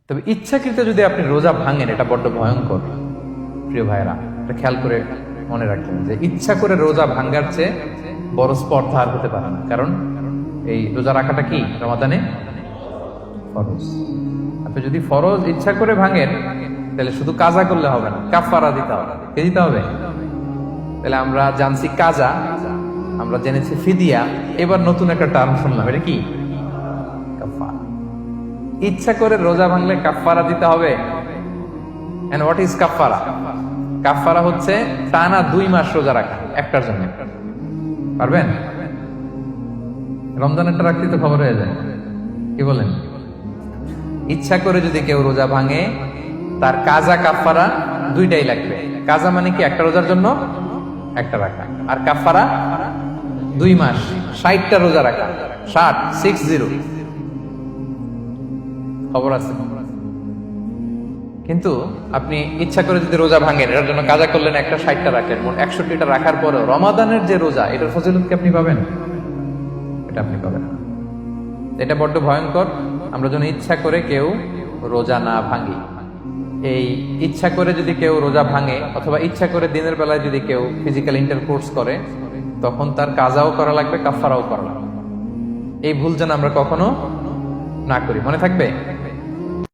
তবে ইচ্ছাকৃত যদি আপনি রোজা ভাঙেন, এটা বড্ড ভয়ঙ্কর। প্রিয় ভাইরা, এটা খেয়াল করে মনে রাখবেন যে ইচ্ছা করে রোজা ভাঙ্গার চেয়ে বড় স্পর্ধা আর হতে পারে না। কারণ এই রোজা রাখাটা কি রমাদানে ফরজ। আপনি যদি ফরজ ইচ্ছা করে ভাঙেন, তাহলে শুধু কাজা করলে হবে না, কাফারা দিতে হবে। কে দিতে হবে? তাহলে আমরা জানছি কাজা, আমরা জেনেছি ফিদিয়া, এবার নতুন একটা টার্ম শুনলাম, এটা কি? কাফারা। ইচ্ছা করে রোজা ভাঙলে কাফারা দিতে হবে। এন্ড হোয়াট ইজ কাফারা? কাফারা হচ্ছে টানা 2 মাস রোজা রাখা একটার জন্য। পারবেন? রমজানেরটা রাখতে তো খবর হয়ে যায়, কি বলেন? ইচ্ছা করে যদি কেউ রোজা ভাঙে, তার কাজা কাফারা দুইটাই লাগবে। কাজা মানে কি? একটা রোজার জন্য একটা রাখা, আর কাফারা 2 মাস 60টা রোজা রাখা। 60 খবর আছে। কিন্তু আপনি ইচ্ছা করে যদি রোজা ভাঙেন, এটার জন্য কাজা করলেন, একটা 60টা রাখলেন, মোট 61টা রাখার পরেও রমাদানের যে রোজা, এটার ফজিলত কি আপনি পাবেন? এটা আপনি পাবেন না। এটা বড্ড ভয়ঙ্কর। আমরা যেন ইচ্ছা করে কেউ রোজা না ভাঙি। এই ইচ্ছা করে যদি কেউ রোজা ভাঙে, অথবা ইচ্ছা করে দিনের বেলায় যদি কেউ ফিজিক্যাল ইন্টারকোর্স করে, তখন তার কাজাও করা লাগবে, কাফারাও করা লাগবে। এই ভুল যেন আমরা কখনো না করি, মনে থাকবে।